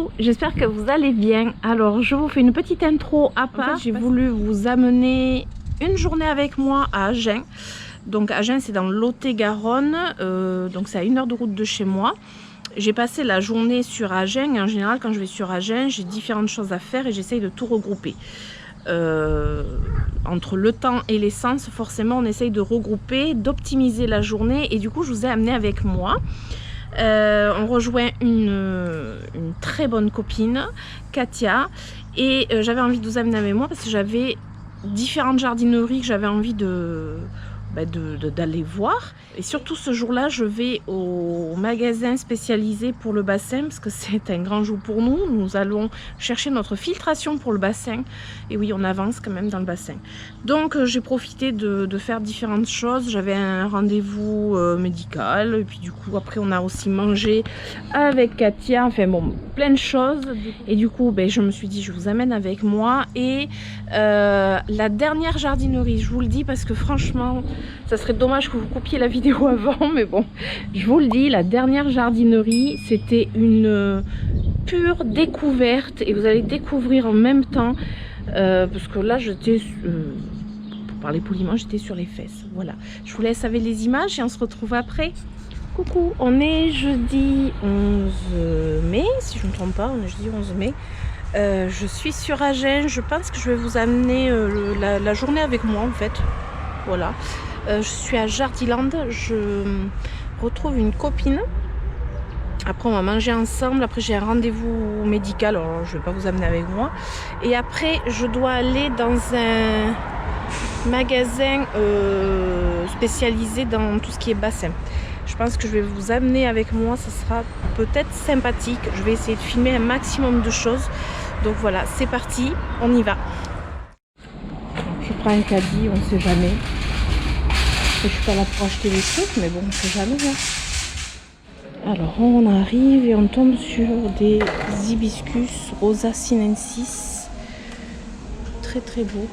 Coucou, j'espère que vous allez bien. Alors je vous fais une petite intro à part. En fait, j'ai voulu vous amener une journée avec moi à Agen. Donc Agen, c'est dans le Lot-et-Garonne, donc c'est à 1 heure de route de chez moi. J'ai passé la journée sur Agen et en général quand je vais sur Agen, j'ai différentes choses à faire et j'essaye de tout regrouper. Entre le temps et l'essence, forcément on essaye de regrouper, d'optimiser la journée et du coup je vous ai amené avec moi. On rejoint une très bonne copine, Katia, et j'avais envie de vous amener avec moi parce que j'avais différentes jardineries que j'avais envie d'aller voir. Et surtout ce jour-là, je vais au magasin spécialisé pour le bassin parce que c'est un grand jour pour nous. Nous allons chercher notre filtration pour le bassin. Et oui, on avance quand même dans le bassin. Donc j'ai profité de faire différentes choses. J'avais un rendez-vous médical. Et puis du coup, après, on a aussi mangé avec Katia. Enfin bon, plein de choses. Et du coup, je me suis dit, je vous amène avec moi. Et la dernière jardinerie, je vous le dis parce que franchement, ça serait dommage que vous coupiez la vidéo avant, mais bon, je vous le dis, la dernière jardinerie, c'était une pure découverte et vous allez découvrir en même temps, parce que là, j'étais, pour parler poliment, j'étais sur les fesses. Voilà, je vous laisse avec les images et on se retrouve après. Coucou, on est jeudi 11 mai, si je ne me trompe pas, on est jeudi 11 mai. Je suis sur Agen, je pense que je vais vous amener la journée avec moi en fait. Voilà, je suis à Jardiland, je retrouve une copine. Après on va manger ensemble, après j'ai un rendez-vous médical, alors je ne vais pas vous amener avec moi. Et après je dois aller dans un magasin spécialisé dans tout ce qui est bassin. Je pense que je vais vous amener avec moi, ça sera peut-être sympathique. Je vais essayer de filmer un maximum de choses. Donc voilà, c'est parti, on y va. Je prends un caddie, on ne sait jamais. Je suis pas là pour acheter des trucs, mais bon, on ne sait jamais. Hein. Alors on arrive et on tombe sur des hibiscus Rosa sinensis. Très très beau.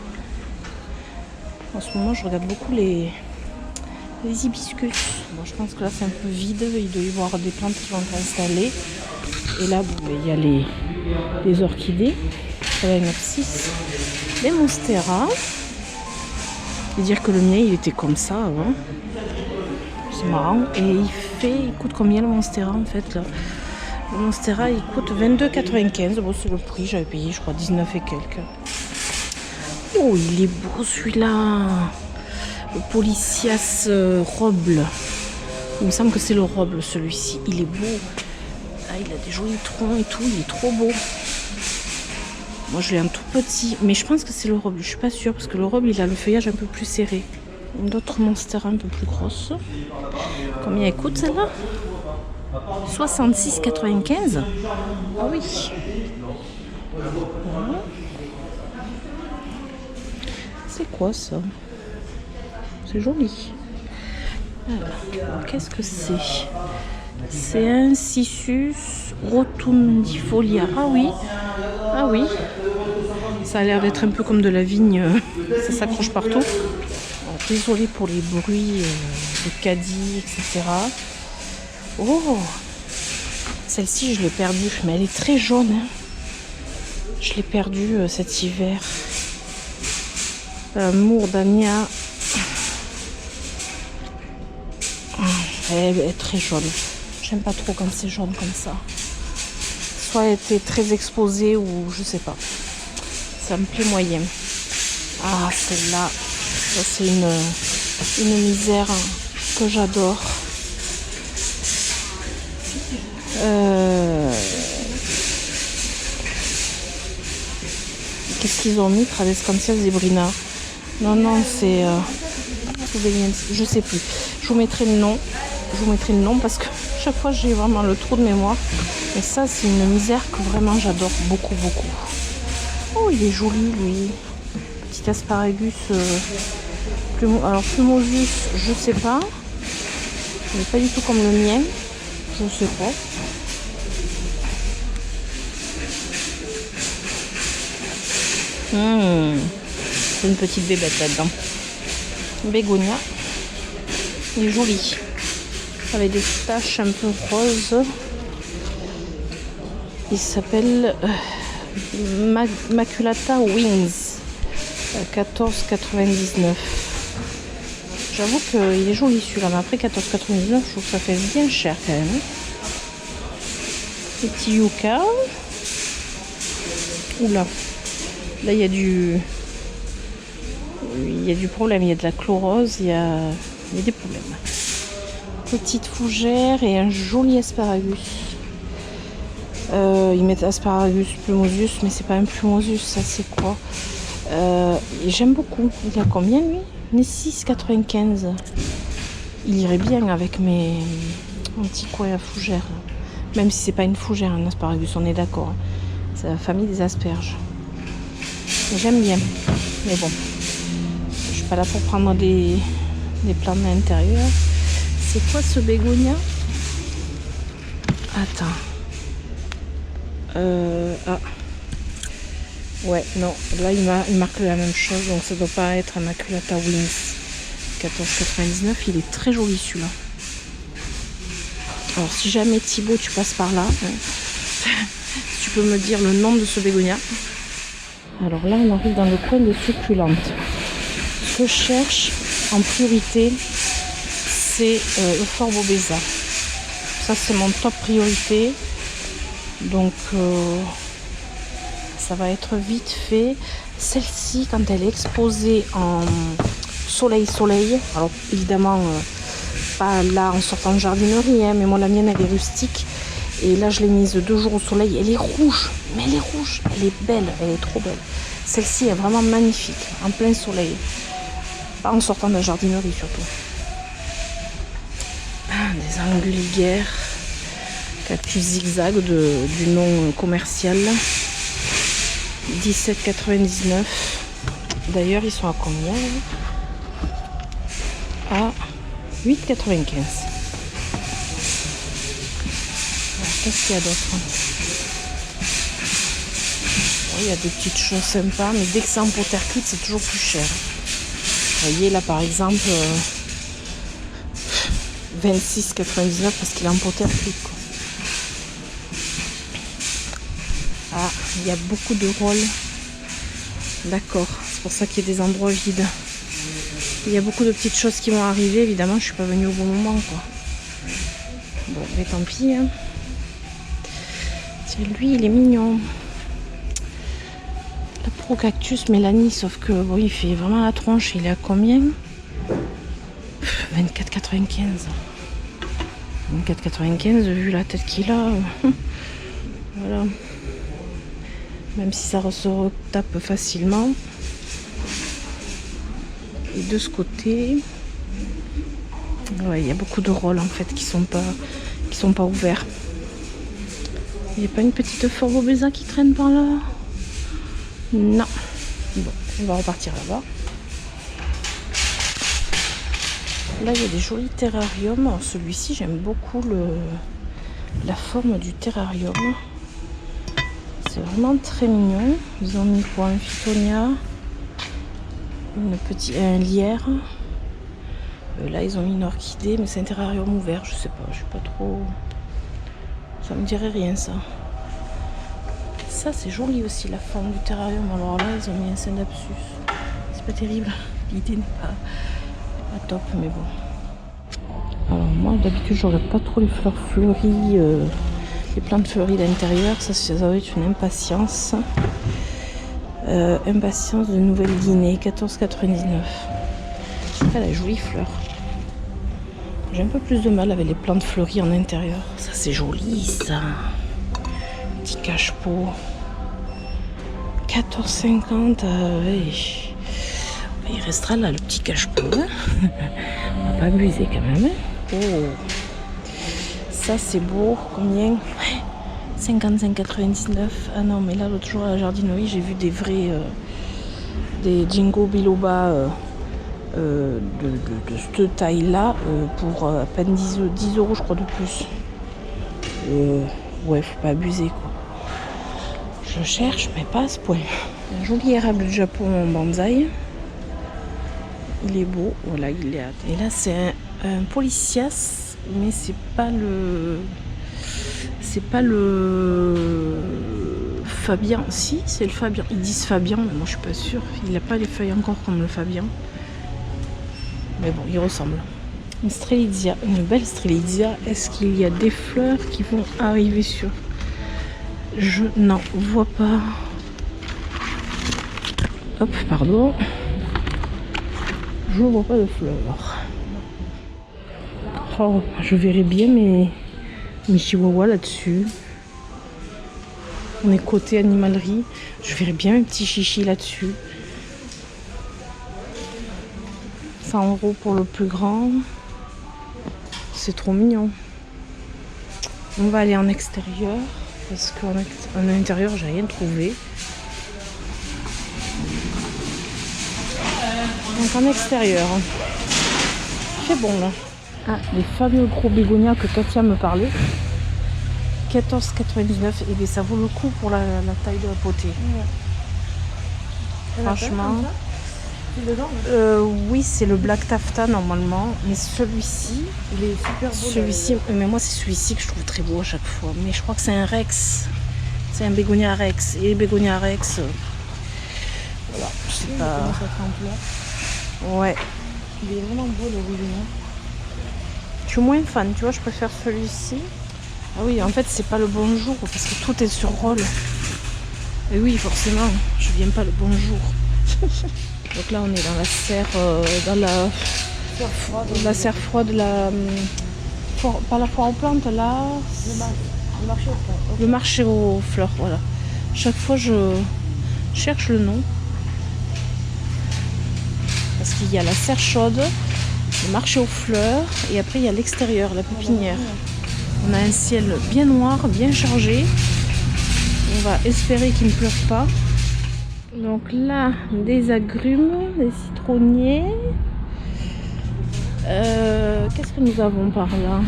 En ce moment, je regarde beaucoup les hibiscus. Bon, je pense que là c'est un peu vide, il doit y avoir des plantes qui vont être installées. Et là, bon, il y a les orchidées, les narcisses, les monstera. Je vais dire que le mien il était comme ça avant. C'est marrant. Et il coûte combien le monstera en fait là? Le monstera il coûte 22,95. Bon, c'est le prix, j'avais payé je crois 19 et quelques. Oh, il est beau celui-là. Le Polycias roble. Il me semble que c'est le roble celui-ci. Il est beau. Ah, il a des jolis troncs et tout. Il est trop beau. Moi je l'ai un tout petit. Mais je pense que c'est le roble. Je suis pas sûre parce que le roble il a le feuillage un peu plus serré. D'autres monstera un peu plus grosses. Combien elle coûte celle-là? 66,95. Ah oui. Voilà. C'est quoi ça? C'est joli. Alors, qu'est-ce que c'est? C'est un Cissus rotundifolia. Ah oui. Ah oui. Ça a l'air d'être un peu comme de la vigne. Ça s'accroche partout. Alors, désolée pour les bruits de caddie, etc. Oh, celle-ci, je l'ai perdue. Mais elle est très jaune. Hein. Je l'ai perdue cet hiver. Mourdania. Elle est très jaune. J'aime pas trop quand c'est jaune comme ça. Soit elle était très exposée ou je sais pas. Ça me plaît moyen. Ah, celle-là, ça c'est une misère que j'adore. Qu'est-ce qu'ils ont mis? Tradescantia zebrina. Non, c'est... je sais plus. Je vous mettrai le nom. Je vous mettrai le nom parce que chaque fois j'ai vraiment le trou de mémoire. Mais ça c'est une misère que vraiment j'adore beaucoup. Oh, il est joli lui. Petit asparagus. Alors plumosus, je sais pas. Il n'est pas du tout comme le mien. Je sais pas. C'est une petite bébête là-dedans. Bégonia. Il est joli. Avec des taches un peu roses. Il s'appelle Maculata Wings. 14,99. J'avoue qu'il est joli celui-là, mais après 14,99, je trouve que ça fait bien cher quand même. Les petits yucca. Oula, là il y a du problème, il y a de la chlorose, il y a des problèmes. Petite fougère et un joli asparagus. Ils mettent asparagus plumosus, mais c'est pas un plumosus, ça c'est quoi? J'aime beaucoup. Il a combien lui? 6,95. Il irait bien avec mon petit coin à fougère. Même si c'est pas une fougère, un asparagus, on est d'accord. C'est la famille des asperges. J'aime bien. Mais bon, je suis pas là pour prendre des plants de l'intérieur. C'est quoi ce bégonia? Attends. Ah. Ouais, non, là il marque la même chose, donc ça doit pas être un Maculata Wings. 14,99, il est très joli celui-là. Alors si jamais Thibaut tu passes par là, tu peux me dire le nom de ce bégonia. Alors là on arrive dans le coin des succulentes. Ce que je cherche en priorité, c'est le Fort Bobesa. Ça c'est mon top priorité. Donc ça va être vite fait. Celle-ci, quand elle est exposée en soleil, alors évidemment pas là en sortant de jardinerie, hein, mais moi la mienne elle est rustique. Et là je l'ai mise 2 jours au soleil. Elle est rouge, mais elle est rouge, elle est belle, elle est trop belle. Celle-ci est vraiment magnifique, en plein soleil. Pas en sortant de la jardinerie surtout. Des angliguères. Cactus zigzag du nom commercial. 17,99. D'ailleurs, ils sont à combien? À 8,95. Qu'est-ce qu'il y a d'autre? Il y a des petites choses sympas, mais dès que c'est en pot terre cuite, c'est toujours plus cher. Vous voyez, là, par exemple, 26,99 parce qu'il est en pot terre cuite, quoi. Ah, il y a beaucoup de rôles. D'accord, c'est pour ça qu'il y a des endroits vides. Il y a beaucoup de petites choses qui vont arriver. Évidemment, je suis pas venue au bon moment, quoi. Bon, mais tant pis. Hein. Tiens, lui, il est mignon. Le Procactus Mélanie, sauf que bon, il fait vraiment la tronche. Il est à combien? 24,95. 24,95 vu la tête qu'il a. Voilà. Même si ça se retape facilement. Et de ce côté, ouais, il y a beaucoup de rôles en fait qui sont pas ouverts. Il n'y a pas une petite Fort Bobesa qui traîne par là? Non. Bon, on va repartir là-bas. Là, il y a des jolis terrariums. Alors, celui-ci, j'aime beaucoup la forme du terrarium. C'est vraiment très mignon. Ils ont mis quoi? Un phytonia, un lierre. Là, ils ont mis une orchidée, mais c'est un terrarium ouvert. Je sais pas, je suis pas trop. Ça me dirait rien, ça. Ça, c'est joli aussi, la forme du terrarium. Alors là, ils ont mis un synapsus. C'est pas terrible. L'idée n'est pas top, mais bon. Alors, moi, d'habitude, j'aurais pas trop les fleurs fleuries. Les plantes fleuries d'intérieur, ça va être une impatience. Impatience de Nouvelle-Guinée, 14,99. Elle a jolie fleur. J'ai un peu plus de mal avec les plantes fleuries en intérieur. Ça, c'est joli, ça. Petit cache-pot. 14,50. Il restera là, le petit cache-pot. Hein. On va pas abuser quand même. Hein. Oh. Ça c'est beau, combien? 55,99. Ah non, mais là l'autre jour à la jardinerie, j'ai vu des vrais des Ginkgo biloba de cette taille-là pour à peine 10 € je crois de plus. Ouais, faut pas abuser quoi. Je cherche, mais pas à ce point. Un joli érable du Japon en bonsaï. Il est beau, voilà, il est à... Et là c'est un Polycias. Mais c'est c'est pas le Fabian. Si, c'est le Fabian. Ils disent Fabian, mais moi je suis pas sûre. Il n'a pas les feuilles encore comme le Fabian. Mais bon, il ressemble. Une Strelitzia, une belle Strelitzia. Est-ce qu'il y a des fleurs qui vont arriver sur... Je n'en vois pas. Hop, pardon. Je ne vois pas de fleurs. Oh, je verrai bien mes chihuahuas là-dessus. On est côté animalerie. Je verrai bien mes petits chichis là-dessus. 100 € pour le plus grand. C'est trop mignon. On va aller en extérieur. Parce qu'en intérieur, j'ai rien trouvé. Donc en extérieur. C'est bon là. Ah, les fameux gros bégonias que Katia me parlait. 14,99 €. Et bien ça vaut le coup pour la taille de la potée. Ouais. Franchement. Oui, c'est le Black Taffeta normalement. Mais celui-ci, il est super beau. Celui-ci, mais moi c'est celui-ci que je trouve très beau à chaque fois. Mais je crois que c'est un Rex. C'est un bégonia Rex. Et les bégonias Rex, voilà, je sais pas. Ouais. Il est vraiment beau le bégonia. Je suis moins fan, tu vois, je préfère celui-ci. Ah oui, en fait, c'est pas le bonjour parce que tout est sur roll. Et oui, forcément, je viens pas le bonjour. Donc là, on est dans la serre, la serre froide, pas la foire aux plantes, là. Le marché aux fleurs, voilà. Chaque fois, je cherche le nom. Parce qu'il y a la serre chaude, le marché aux fleurs, et après, il y a l'extérieur, la pépinière. On a un ciel bien noir, bien chargé. On va espérer qu'il ne pleuve pas. Donc là, des agrumes, des citronniers. Qu'est-ce que nous avons par là?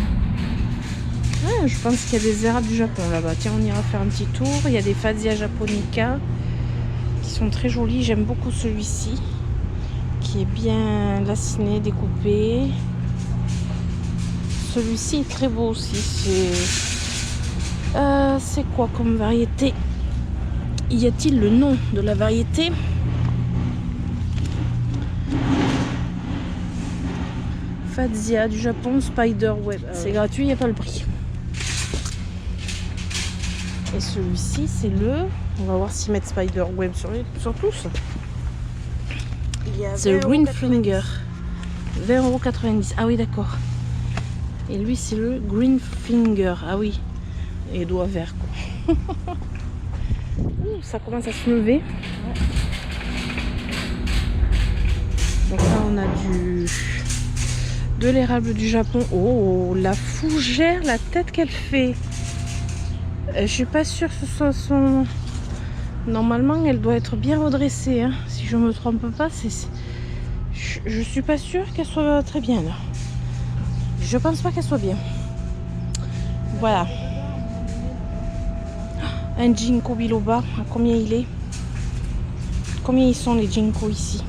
Ah, je pense qu'il y a des érables du Japon là-bas. Tiens, on ira faire un petit tour. Il y a des Fatsia japonica qui sont très jolis. J'aime beaucoup celui-ci qui est bien laciné, découpé. Celui-ci est très beau aussi. C'est quoi comme variété? Y a-t-il le nom de la variété? Fatsia du Japon, Spider Web. C'est gratuit, il n'y a pas le prix. Et celui-ci, c'est le... On va voir s'ils mettent Spider Web sur tous. C'est le Green Finger. 20,90 €. Ah oui, d'accord. Et lui, c'est le Green Finger. Ah oui. Et doigts verts, quoi. Ça commence à se lever. Ouais. Donc là, on a de l'érable du Japon. Oh, la fougère, la tête qu'elle fait. Je suis pas sûre que ce soit son... Normalement, elle doit être bien redressée. Hein. Si je me trompe pas, je suis pas sûre qu'elle soit très bien là. Je pense pas qu'elle soit bien. Voilà. Un ginkgo biloba. À combien il est? Combien ils sont les ginkgo ici?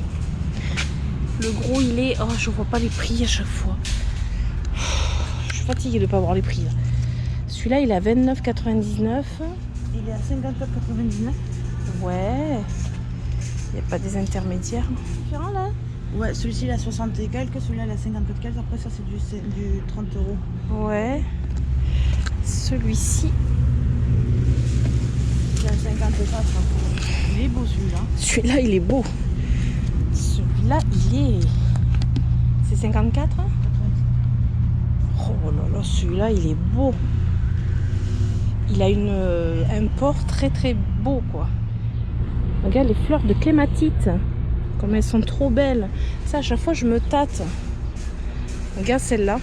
Le gros, il est... Oh, je vois pas les prix à chaque fois. Je suis fatiguée de ne pas voir les prix. Celui-là, il est à 29,99 €. Il est à 54,99 €. Ouais. Il n'y a pas des intermédiaires différents là? Ouais, celui-ci il a 60 et quelques, celui-là il a 50 et quelques. Après, ça c'est du 30 €. Ouais. Celui-ci. Il a 54. Il est beau celui-là. Celui-là, il est beau. Celui-là, il est... C'est 54 hein? Oh là là, celui-là, il est beau. Il a un port très très beau, quoi. Regarde les fleurs de clématite. Comme elles sont trop belles. Ça, à chaque fois, je me tâte. Regarde celle-là.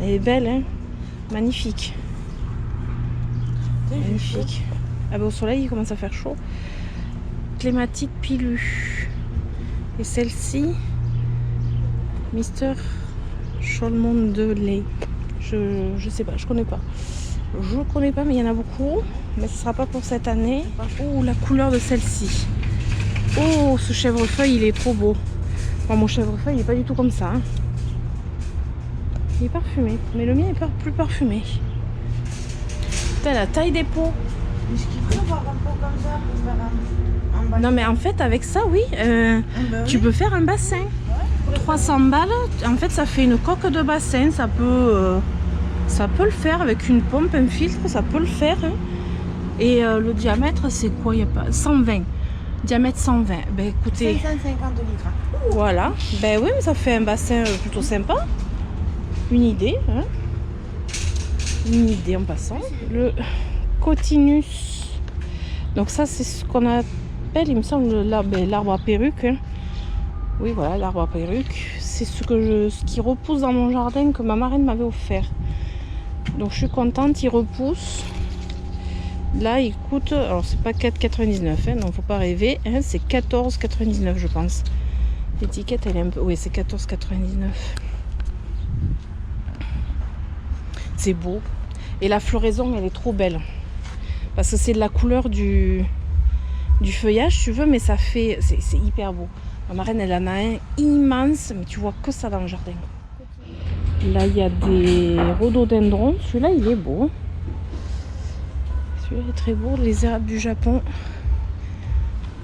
Elle est belle, hein? Magnifique. Magnifique. Ah ben, au soleil, il commence à faire chaud. Clématite pilue. Et celle-ci, Mister Cholmon de lait. Je sais pas, je connais pas. Je connais pas, mais il y en a beaucoup. Mais ce sera pas pour cette année. Oh, la couleur de celle-ci. Oh, ce chèvrefeuille, il est trop beau. Enfin, mon chèvrefeuille, il est pas du tout comme ça. Hein. Il est parfumé. Mais le mien est plus parfumé. Putain, la taille des pots. Mais je kifferais avoir un pot comme ça pour faire un bassin. Non mais en fait avec ça oui, tu peux faire un bassin. Ouais, 300 balles, en fait ça fait une coque de bassin, ça peut le faire avec une pompe, un filtre, ça peut le faire. Hein. Et le diamètre c'est quoi, il y a pas 120. Diamètre 120. Ben écoutez, 550 litres. voilà. Ben oui, mais ça fait un bassin plutôt sympa. Une idée, hein. Une idée en passant. Le Cotinus. Donc ça c'est ce qu'on appelle, il me semble, l'arbre à perruque. Hein. Oui voilà, l'arbre à perruque. C'est ce qui repousse dans mon jardin que ma marraine m'avait offert. Donc je suis contente, il repousse. Là il coûte, alors c'est pas 4,99 hein, non faut pas rêver, hein, c'est 14,99 je pense. L'étiquette elle est un peu, oui c'est 14,99. C'est beau. Et la floraison elle est trop belle. Parce que c'est de la couleur du feuillage tu veux, mais ça fait, c'est hyper beau. Ma marraine elle en a un immense, mais tu vois que ça dans le jardin. Là il y a des rhododendrons, celui-là il est beau. Celui-là est très beau, les érables du Japon.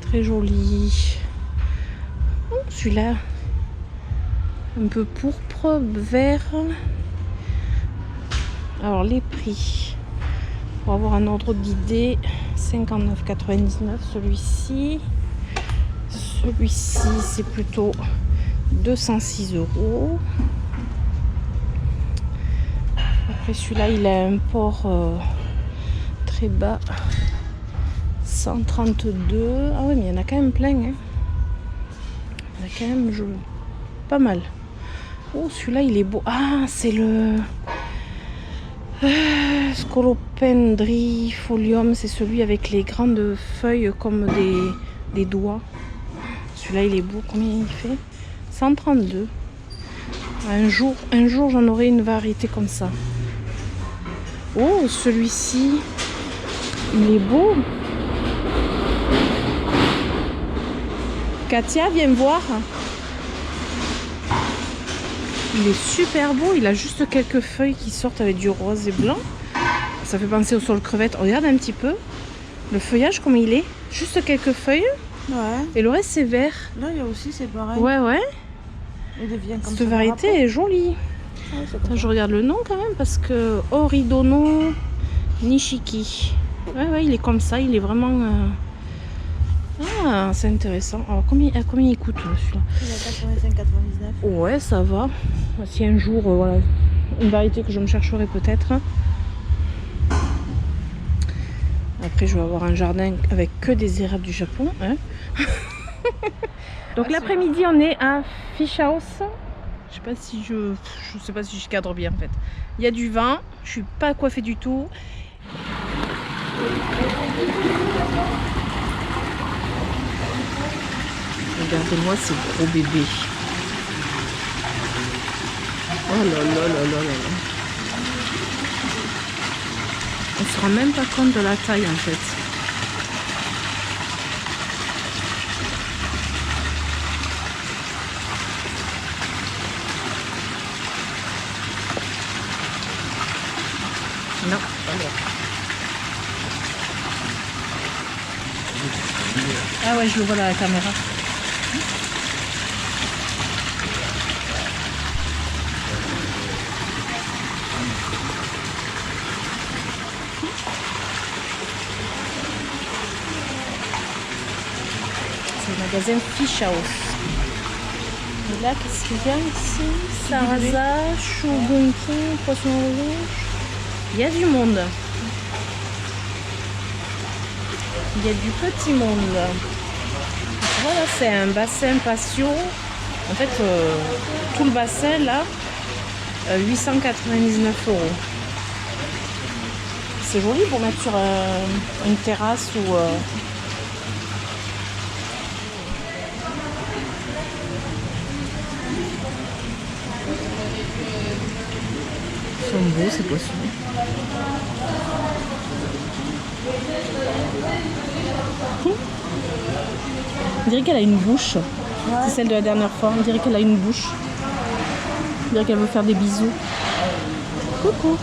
Très joli. Celui-là, un peu pourpre, vert. Alors les prix, pour avoir un ordre d'idée, 59,99 celui-ci. Celui-ci c'est plutôt 206 €. Après celui-là il a un port très bas, 132. Ah oui mais il y en a quand même plein hein. Il y en a quand même pas mal. Oh celui-là il est beau. Ah c'est le Scolopendrifolium, c'est celui avec les grandes feuilles comme des doigts. Celui-là il est beau. Combien il fait? 132. Un jour j'en aurai une variété comme ça. Oh celui-ci il est beau. Katia viens me voir. Il est super beau, il a juste quelques feuilles qui sortent avec du rose et blanc. Ça fait penser au sol crevette. Regarde un petit peu le feuillage comme il est. Juste quelques feuilles. Ouais. Et le reste c'est vert. Là il y a aussi c'est pareil. Ouais ouais. Il devient comme Cette variété est jolie. Ouais, Attends, je regarde le nom quand même parce que Oridono Nishiki. Ouais il est comme ça, il est vraiment. Ah c'est intéressant. Alors combien il coûte celui-là? Il est 85,99. Ouais ça va. Si un jour voilà, une variété que je me chercherai peut-être. Après je vais avoir un jardin avec que des érables du Japon. Hein. Donc l'après-midi on est à Fish House. Je sais pas si je cadre bien en fait. Il y a du vent, je suis pas coiffée du tout. Regardez-moi ces gros bébés. Oh là là là là là là. On se rend même pas compte de la taille en fait. Non, alors. Ah ouais, je le vois dans la caméra. C'est le magasin Fish House. Et là, qu'est-ce qu'il y a ici? Sarasa, Shogunki, poisson rouge. Il y a du monde. Il y a du petit monde. Voilà, c'est un bassin patio. En fait, tout le bassin là, 899 €. C'est joli pour mettre sur une terrasse ou. Ils sont beaux ces poissons. On dirait qu'elle a une bouche. Ouais. C'est celle de la dernière fois. On dirait qu'elle a une bouche. On dirait qu'elle veut faire des bisous. Coucou.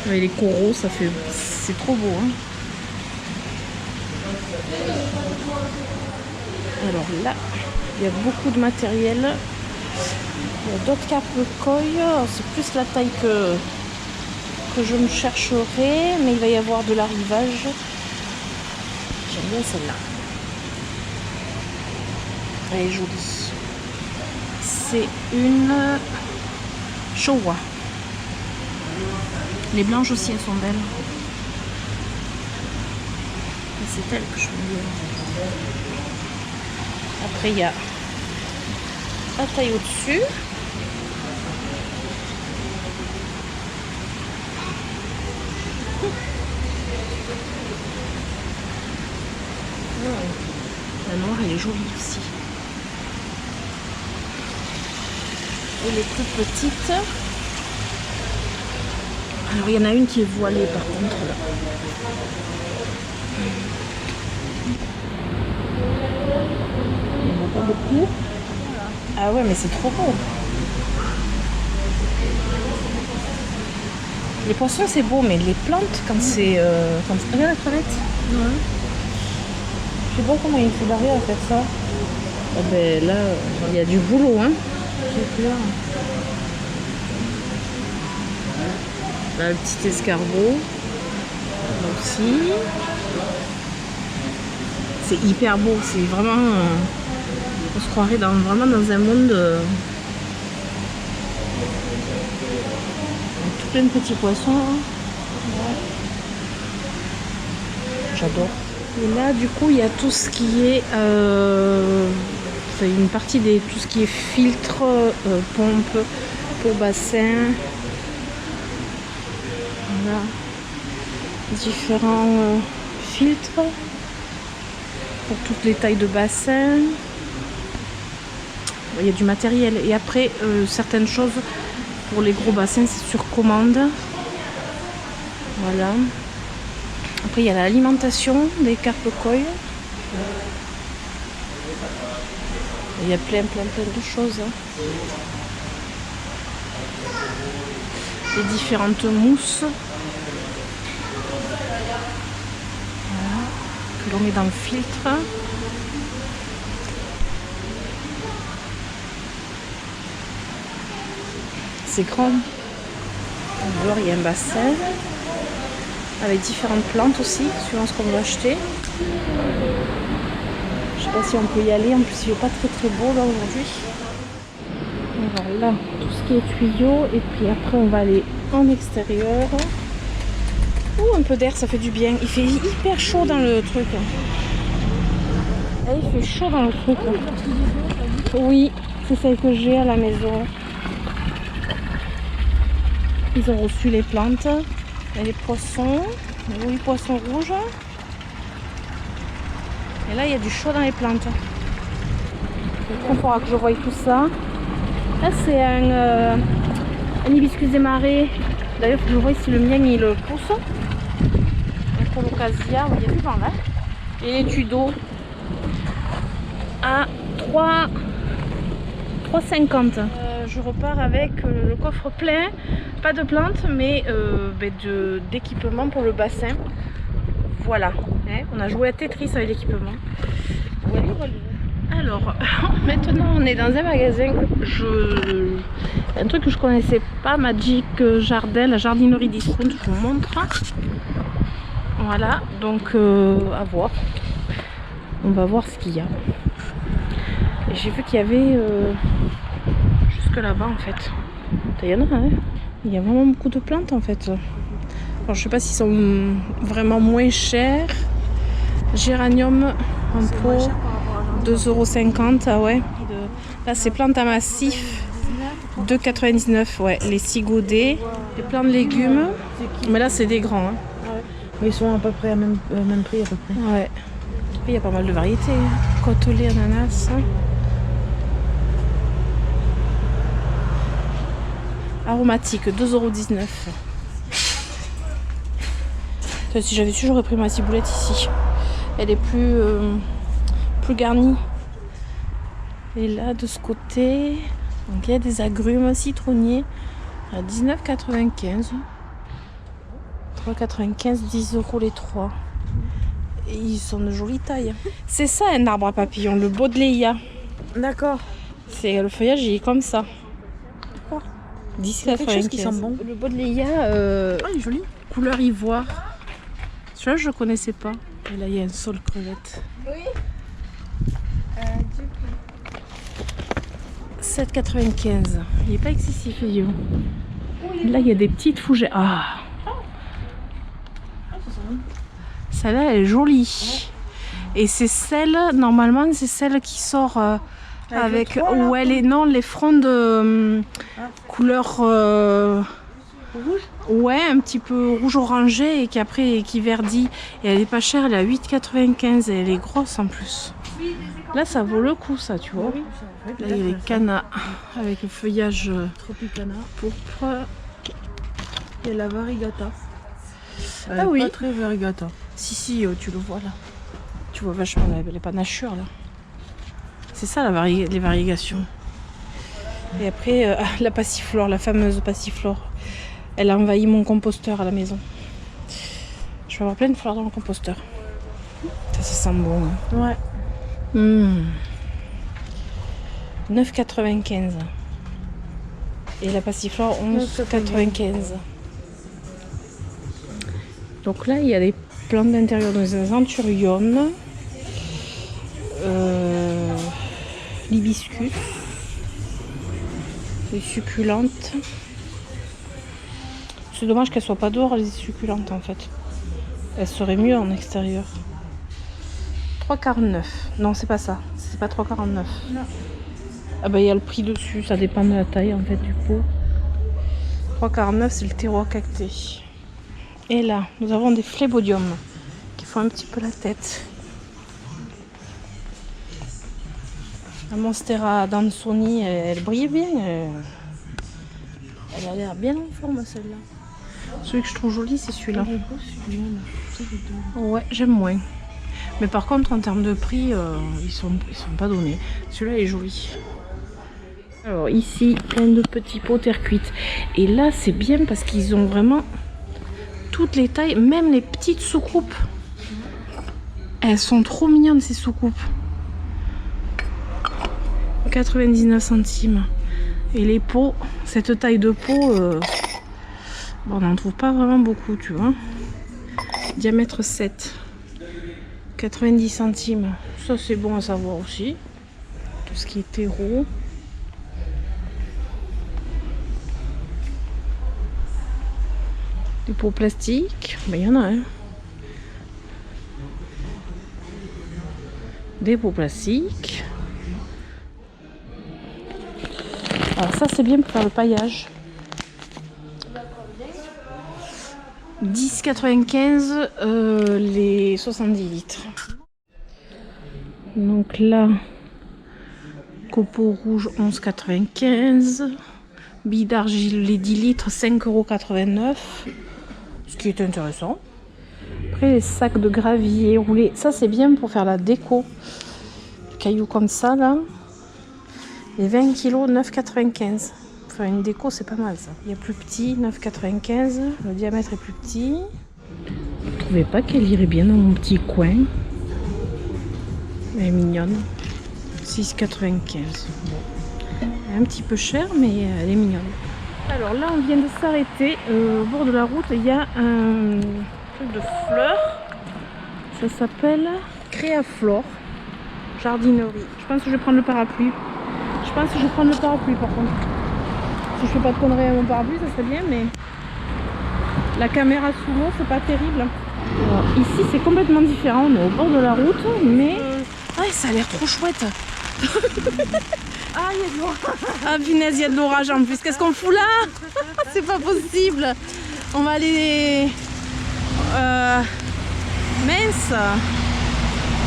Avec les coraux, ça fait, c'est trop beau. Hein. Alors là, il y a beaucoup de matériel. Il y a d'autres carpes koi. C'est plus la taille que je me chercherai, mais il va y avoir de l'arrivage. J'aime bien celle-là. Elle est jolie. C'est une Showa. Les blanches aussi, elles sont belles. C'est elle que je veux dire. Après, il y a la taille au-dessus. La noire, elle est jolie aussi. Et les plus petites. Alors, il y en a une qui est voilée par contre là. Il n'y en a pas beaucoup. Ah ouais, mais c'est trop beau. Les poissons, c'est beau, mais les plantes, quand c'est... Regarde la crevette. Ouais. Je sais pas comment il fait d'arrière à faire ça. Oh ben là, il y a du boulot, hein. C'est clair. Là, le petit escargot. Là aussi. C'est hyper beau. C'est vraiment... on se croirait vraiment dans un monde... tout plein de petits poissons. Hein. Ouais. J'adore. Et là, du coup, il y a tout ce qui est... c'est une partie de tout ce qui est filtre, pompe pour bassin. Voilà. Différents filtres pour toutes les tailles de bassin. Il y a du matériel. Et après, certaines choses pour les gros bassins, c'est sur commande. Voilà. Après, il y a l'alimentation des carpes koi. Il y a plein de choses. Les différentes mousses. Voilà. Que l'on met dans le filtre. C'est grand. Alors, il y a un bassin avec différentes plantes aussi, suivant ce qu'on veut acheter. Je sais pas si on peut y aller, en plus il n'est pas très beau là aujourd'hui. Voilà, tout ce qui est tuyaux, et puis après on va aller en extérieur. Ouh, un peu d'air, ça fait du bien. Il fait hyper chaud dans le truc. Là, il fait chaud dans le truc. Oui, c'est celle que j'ai à la maison. Ils ont reçu les plantes. Et les poissons. Oui, poissons rouges. Et là, il y a du chaud dans les plantes. Il faudra que je voie tout ça. Là, c'est un hibiscus des marais. D'ailleurs, il faut que je voie si le mien il pousse. Un colocasia, il y a du vent là. Et l'étui d'eau à 3,50. Je repars avec le coffre plein. Pas de plantes, mais d'équipement pour le bassin. Voilà. On a joué à Tetris avec l'équipement. Voilà. Alors, maintenant on est dans un magasin, un truc que je connaissais pas, Magic Jardin, la jardinerie discount, je vous montre. Voilà, donc à voir. On va voir ce qu'il y a. Et j'ai vu qu'il y avait jusque là-bas en fait. Il y en a, hein. Il y a vraiment beaucoup de plantes en fait. Alors, je sais pas s'ils sont vraiment moins chers. Géranium en pot, 2,50 €. Ah ouais. Là, c'est plantes à massif, 2,99 €. Ouais, les cigoudés, les plants de légumes. Mais là, c'est des grands. Hein. Mais ils sont à peu près à même prix à peu près. Ouais. Il y a pas mal de variétés. Côtelé, ananas. Aromatique, 2,19 €. Si j'avais su, j'aurais pris ma ciboulette ici. Elle est plus garnie. Et là, de ce côté, donc il y a des agrumes citronniers à 19,95 €. 3,95, 10 € les 3. Et ils sont de jolie taille. C'est ça un arbre à papillons, le Bodléia. D'accord. C'est le feuillage, il est comme ça. D'accord. 10,95. Quelque chose qui sent bon. Le Bodléia, Ah, il est joli. couleur ivoire. Celui-là, je ne connaissais pas. Et là, il y a un sol crevette. Oui. 7,95. Il n'est pas excessif, Lyon. Là, il y a des petites fougères. Ah, celle-là, elle est jolie. Et c'est celle, normalement, c'est celle qui sort avec le tronc, là, où elle est, non, les fronts de couleur Rouge. ouais, un petit peu rouge orangé et qui après qui verdit. Et elle est pas chère, elle est à 8,95 et elle est grosse en plus. Là, ça vaut le coup, ça, tu vois. Oui, Là, il y a les canas avec le feuillage Tropicana. pourpre. Il y a la variegata. Ah oui. Pas très variegata. Si, tu le vois là. Tu vois vachement les panachures là. C'est ça les variegations. Et après, la passiflore, la fameuse passiflore. Elle a envahi mon composteur à la maison. Je vais avoir plein de fleurs dans le composteur. Ça sent bon. Hein. Ouais. 9,95. Et la passiflore 11,95. Donc là, il y a des plantes d'intérieur dans les anthuriums. L'hibiscus. Les succulentes. C'est dommage qu'elles soient pas dehors, les succulentes en fait. Elles seraient mieux en extérieur. 3,49. Non, c'est pas ça. C'est pas 3,49. Non. Ah bah il y a le prix dessus, ça dépend de la taille en fait du pot. 3,49 c'est le terreau cacté. Et là, nous avons des phlébodiums qui font un petit peu la tête. La Monstera Dansoni, elle brille bien. Elle a l'air bien en forme celle-là. Celui que je trouve joli, c'est celui-là. Ouais, j'aime moins. Mais par contre, en termes de prix, ils sont pas donnés. Celui-là est joli. Alors ici, plein de petits pots terre cuite. Et là, c'est bien parce qu'ils ont vraiment toutes les tailles, même les petites soucoupes. Elles sont trop mignonnes ces soucoupes. 99 centimes. Et les pots, cette taille de pot, on n'en trouve pas vraiment beaucoup, tu vois. Diamètre 7. 90 centimes. Ça, c'est bon à savoir aussi. Tout ce qui est terreau. Des pots plastiques. Ben, il y en a un. Des pots plastiques. Alors ça c'est bien pour faire le paillage. 10,95 les 70 litres. Donc là, copeaux rouge 11,95. Billes d'argile les 10 litres 5,89 €. Ce qui est intéressant. Après les sacs de gravier roulés. Ça c'est bien pour faire la déco. Cailloux comme ça là. Les 20 kg 9,95. Pour faire une déco, c'est pas mal ça. Il y a plus petit, 9,95. Le diamètre est plus petit. Je ne trouvais pas qu'elle irait bien dans mon petit coin. Elle est mignonne. 6,95. Bon. Elle est un petit peu chère, mais elle est mignonne. Alors là, on vient de s'arrêter. Au bord de la route, il y a un truc de fleurs. Ça s'appelle Créaflore. Jardinerie. Je pense que je vais prendre le parapluie. Je pense que je vais prendre le parapluie par contre. Si je fais pas de conneries à mon parapluie, ça serait bien, mais la caméra sous l'eau, c'est pas terrible. Alors, ici, c'est complètement différent. On est au bord de la route, mais ah, ça a l'air trop chouette. Ah, il y a de l'orage. Ah, punaise, il y a de l'orage en plus. Qu'est-ce qu'on fout là? C'est pas possible. On va aller. Mince.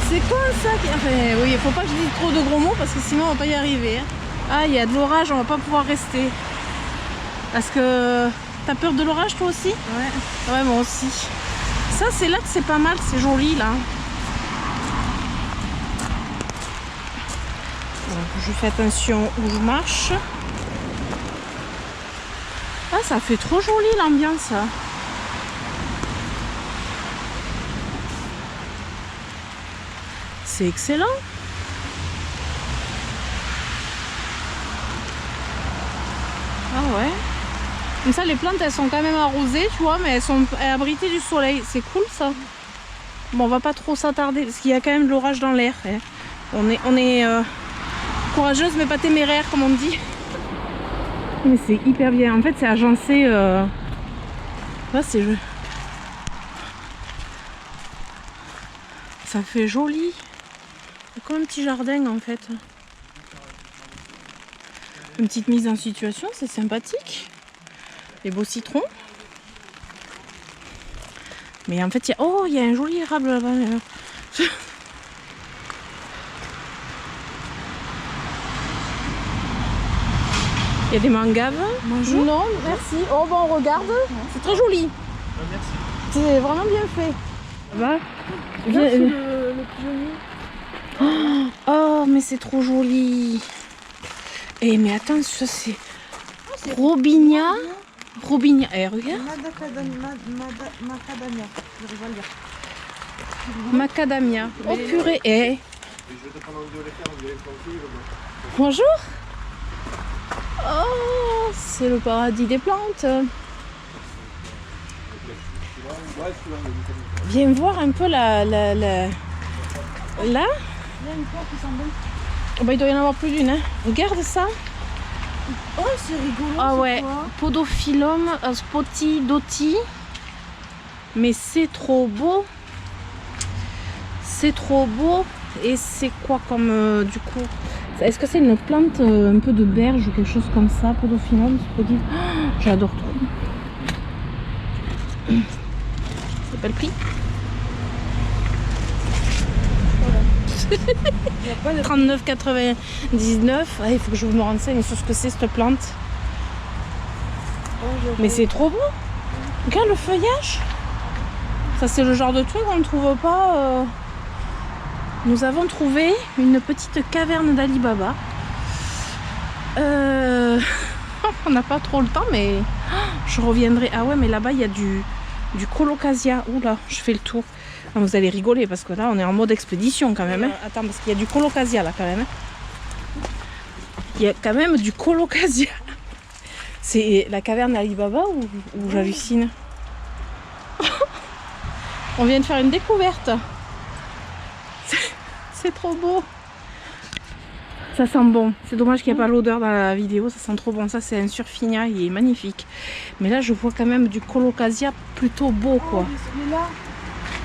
C'est quoi ça? Enfin, oui, il faut pas que je dise trop de gros mots parce que sinon on va pas y arriver. Ah, il y a de l'orage, on va pas pouvoir rester. Parce que t'as peur de l'orage toi aussi? Ouais. Ouais, moi aussi. Ça, c'est là que c'est pas mal, c'est joli là. Donc, je fais attention où je marche. Ah, ça fait trop joli l'ambiance. c'est excellent. Ah ouais. Comme ça, les plantes, elles sont quand même arrosées, tu vois, mais elles sont abritées du soleil. C'est cool, ça. Bon, on va pas trop s'attarder, parce qu'il y a quand même de l'orage dans l'air. Hein. On est courageuse, mais pas téméraire, comme on dit. Mais c'est hyper bien. En fait, c'est agencé... Là, c'est... Ça fait joli. C'est comme un petit jardin, en fait. Une petite mise en situation, c'est sympathique. Les beaux citrons. Mais en fait, il y a... Oh, il y a un joli érable là-bas. Il y a des mangaves. Bonjour. Non, merci. Oh, bon, on regarde. C'est très joli. Merci. C'est vraiment bien fait. Ça va? Le pigeonnier. Oh, mais c'est trop joli. Eh, mais attends, ça c'est... Robinia. Robinia. Eh, regarde. Macadamia. J'arrive à le dire. Macadamia. Oh purée. Eh. Bonjour. Oh, c'est le paradis des plantes. Viens voir un peu la... Là. Il y a une fleur qui sent bon. Oh bah, il doit y en avoir plus d'une. Hein. Regarde ça. Oh, c'est rigolo. Ah ouais. Quoi Podophyllum spotidoti. Mais c'est trop beau. C'est trop beau. Et c'est quoi comme du coup? Est-ce que c'est une plante un peu de berge ou quelque chose comme ça? Podophyllum spotidoti. Oh, j'adore trop. C'est pas le prix? 39,99. Ah, il faut que je me renseigne sur ce que c'est cette plante. Mais c'est trop beau. Regarde le feuillage. Ça c'est le genre de truc qu'on ne trouve pas. Nous avons trouvé une petite caverne d'Ali Baba. On n'a pas trop le temps, mais je reviendrai. Ah ouais, mais là-bas il y a du colocasia. Oula, je fais le tour. Ah, vous allez rigoler parce que là on est en mode expédition quand même. Hein. Attends, parce qu'il y a du colocasia là quand même. Hein. Il y a quand même du colocasia. C'est la caverne d'Ali Baba ou j'hallucine? On vient de faire une découverte. C'est trop beau. Ça sent bon. C'est dommage qu'il n'y ait pas l'odeur dans la vidéo. Ça sent trop bon. Ça c'est un surfinia. Il est magnifique. Mais là je vois quand même du colocasia plutôt beau quoi.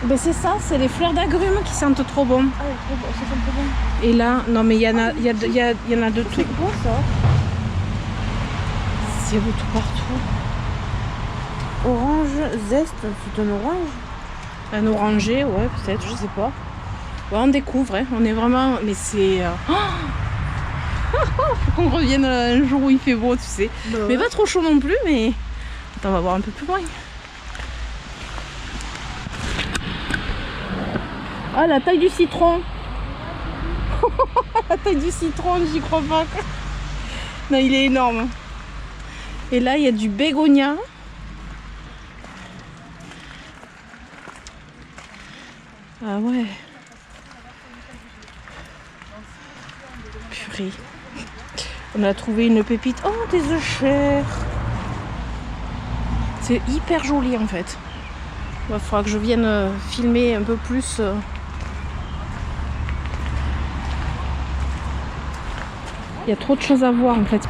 Ben c'est ça, c'est les fleurs d'agrumes qui sentent trop bon. Ah, trop bon, ça sent trop bon. Et là, non mais il y en a de tout. C'est quoi ça? C'est beau tout partout. Orange zeste, c'est un orange? Un orangé, ouais peut-être, je sais pas. Ouais, on découvre, hein. On est vraiment... Mais c'est... Faut qu'on revienne un jour où il fait beau, tu sais. Bah ouais. Mais pas trop chaud non plus, mais... Attends, on va voir un peu plus loin. Ah, la taille du citron. La taille du citron, j'y crois pas. Non, il est énorme. Et là, il y a du bégonia. Ah ouais. Purée. On a trouvé une pépite. Oh, des œufs chers. C'est hyper joli en fait. Il va falloir que je vienne filmer un peu plus. Il y a trop de choses à voir en fait.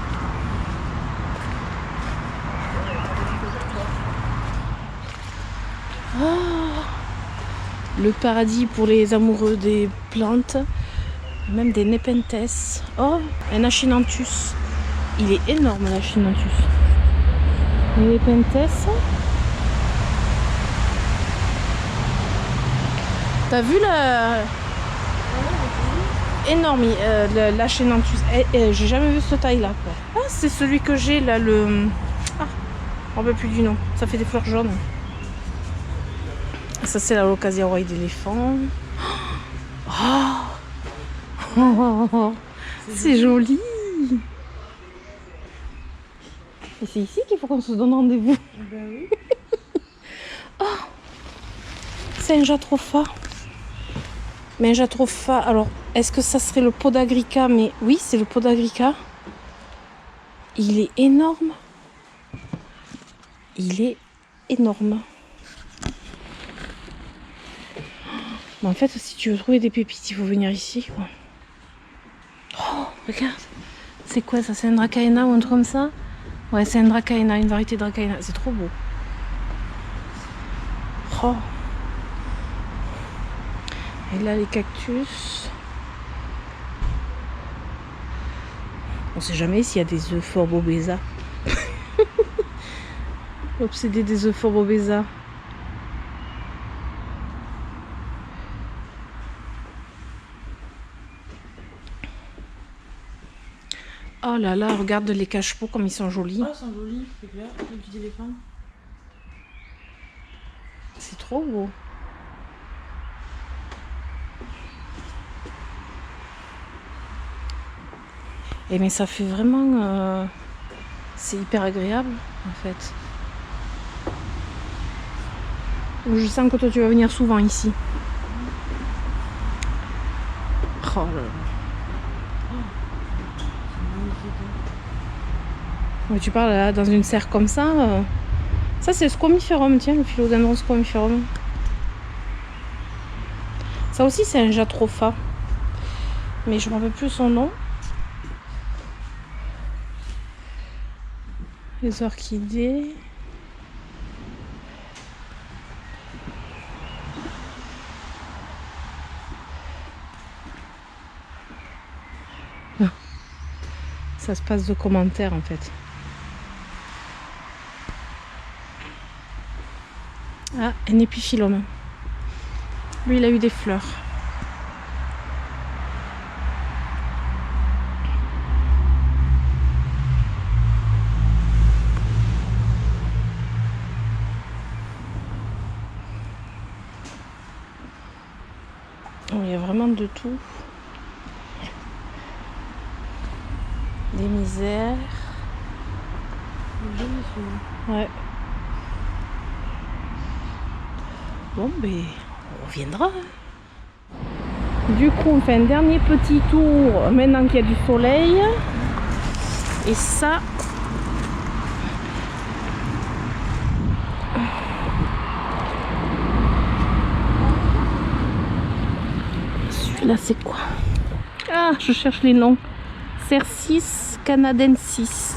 Oh, le paradis pour les amoureux des plantes, même des nepenthes. Oh, un achinanthus. Il est énorme l'achinanthus. Les nepenthes. T'as vu la... énorme, l'achinanthus. J'ai jamais vu cette taille là. Ah, c'est celui que j'ai là, le... Ah, on ne peut plus du nom. Ça fait des fleurs jaunes. Ça c'est la locasia oreille d'éléphant. Oh, c'est joli. Et c'est ici qu'il faut qu'on se donne rendez-vous. Ben oui. Oh, c'est un jatropha. Mais un Jatropha, alors est-ce que ça serait le Podagrica? Mais oui, c'est le Podagrica. Il est énorme. Il est énorme. Mais en fait, si tu veux trouver des pépites, il faut venir ici, quoi. Oh, regarde. C'est quoi ça? C'est un Dracaena ou un truc comme ça? Ouais, c'est un Dracaena, une variété de Dracaena. C'est trop beau. Oh. Et là, les cactus. On sait jamais s'il y a des Euphorbobeza. Obsédé des Euphorbobeza. Oh là là, regarde les cache-pots comme ils sont jolis. Oh, ils sont jolis, c'est clair. Les petits éléphants. C'est trop beau. Et mais ça fait vraiment... c'est hyper agréable, en fait. Je sens que toi, tu vas venir souvent ici. Oh là là. Mais tu parles là, dans une serre comme ça. Ça, c'est le Squamiferum, tiens, le Philodendron Squamiferum. Ça aussi, c'est un Jatropha. Mais je ne me rappelle plus son nom. Les orchidées. Ça se passe de commentaires en fait. Ah, un épiphyllum. Lui, il a eu des fleurs. Oh, il y a vraiment de tout. Des misères. Ouais. Bon, ben, on reviendra. Du coup, on fait un dernier petit tour maintenant qu'il y a du soleil. Et ça... Celui-là, c'est quoi? Ah, je cherche les noms. Cercis canadensis.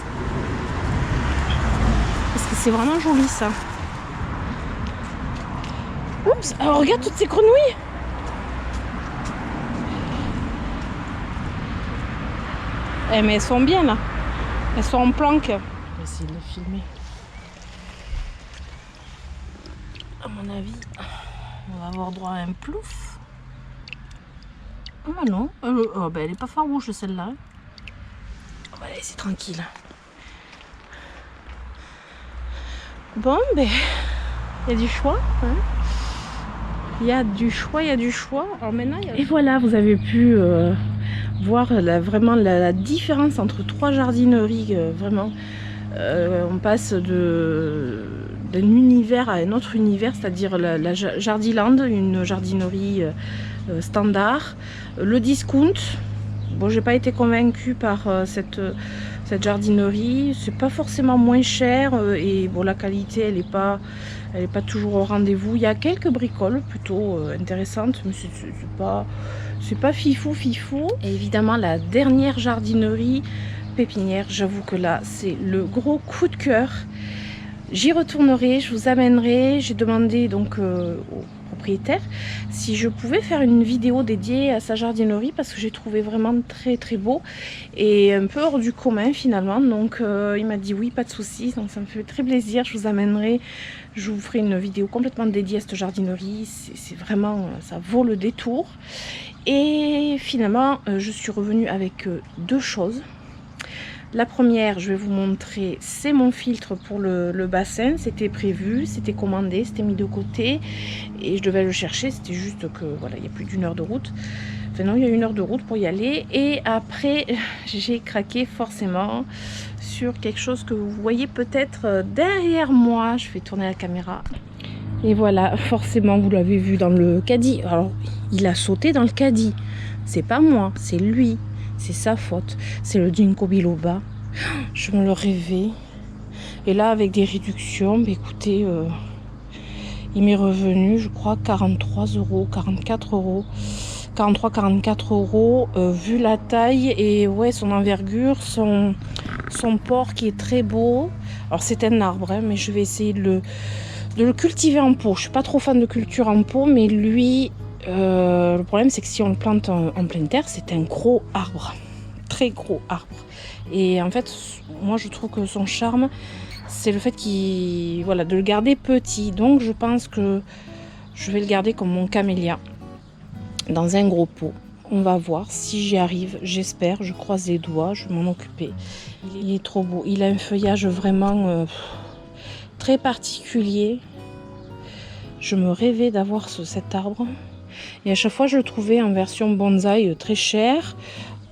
Parce que c'est vraiment joli, ça. Oups, alors regarde toutes ces grenouilles. Eh mais elles sont bien là. Elles sont en planque. Je vais essayer de le filmer. À mon avis, on va avoir droit à un plouf. Ah non, oh, ben elle est pas farouche celle-là. On va la laisser tranquille. Bon, ben, il y a du choix. Hein. Il y a du choix, il y a du choix. Alors maintenant, Et voilà, vous avez pu voir vraiment la différence entre trois jardineries. Vraiment, on passe d'un univers à un autre univers, c'est-à-dire la Jardiland, une jardinerie standard. Le discount, bon, j'ai pas été convaincue par cette jardinerie. C'est pas forcément moins cher et bon, la qualité, elle est pas toujours au rendez-vous. Il y a quelques bricoles plutôt intéressantes, mais c'est pas fifou. Et évidemment, la dernière jardinerie pépinière, j'avoue que là, c'est le gros coup de cœur. J'y retournerai, je vous amènerai. J'ai demandé donc au propriétaire si je pouvais faire une vidéo dédiée à sa jardinerie parce que j'ai trouvé vraiment très très beau et un peu hors du commun finalement. Donc il m'a dit oui, pas de soucis. Donc ça me fait très plaisir. Je vous amènerai. Je vous ferai une vidéo complètement dédiée à cette jardinerie. C'est vraiment, ça vaut le détour. Et finalement, je suis revenue avec deux choses. La première, je vais vous montrer, c'est mon filtre pour le bassin. C'était prévu, c'était commandé, c'était mis de côté et je devais le chercher. C'était juste que voilà, il y a plus d'1 heure de route. Enfin non, il y a 1 heure de route pour y aller. Et après, j'ai craqué forcément sur quelque chose que vous voyez peut-être derrière moi. Je vais tourner la caméra. Et voilà, forcément, vous l'avez vu dans le caddie. Alors, il a sauté dans le caddie. C'est pas moi, c'est lui. C'est sa faute. C'est le Ginkgo biloba. Je me le rêvais. Et là, avec des réductions, bah, écoutez, il m'est revenu, je crois, 43 euros, 44 euros. 43-44 euros, vu la taille et ouais, son envergure, son port qui est très beau. Alors, c'est un arbre, hein, mais je vais essayer de le cultiver en pot. Je suis pas trop fan de culture en pot, mais lui, le problème c'est que si on le plante en pleine terre, c'est un gros arbre, très gros arbre. Et en fait, moi je trouve que son charme, c'est le fait voilà, de le garder petit. Donc je pense que je vais le garder comme mon camélia, dans un gros pot. On va voir si j'y arrive, j'espère, je croise les doigts, je vais m'en occuper. Il est trop beau, il a un feuillage vraiment très particulier. Je me rêvais d'avoir cet arbre. Et à chaque fois, je le trouvais en version bonsaï très cher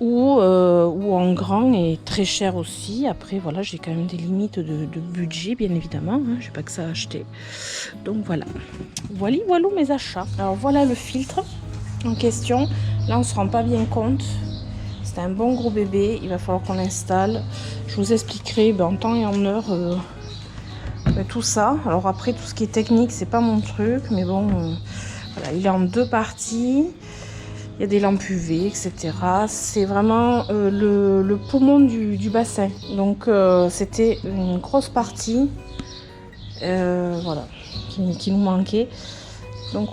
ou en grand et très cher aussi. Après, voilà, j'ai quand même des limites de budget, bien évidemment. Hein. Je n'ai pas que ça à acheter. Donc voilà. Voilà mes achats. Alors voilà le filtre en question. Là, on ne se rend pas bien compte. C'est un bon gros bébé. Il va falloir qu'on l'installe. Je vous expliquerai en temps et en heure tout ça. Alors après, tout ce qui est technique, c'est pas mon truc. Mais bon, voilà, il est en 2 parties. Il y a des lampes UV, etc. C'est vraiment le poumon du bassin. Donc c'était une grosse partie voilà, qui nous manquait. Donc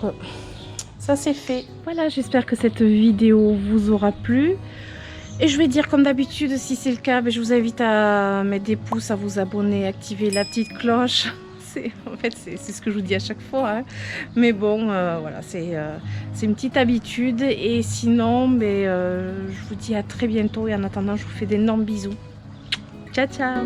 ça c'est fait. Voilà, j'espère que cette vidéo vous aura plu. Et je vais dire comme d'habitude, si c'est le cas, je vous invite à mettre des pouces, à vous abonner, activer la petite cloche. En fait, c'est ce que je vous dis à chaque fois. Hein. Mais bon, voilà, c'est une petite habitude. Et sinon, je vous dis à très bientôt. Et en attendant, je vous fais d'énormes bisous. Ciao, ciao!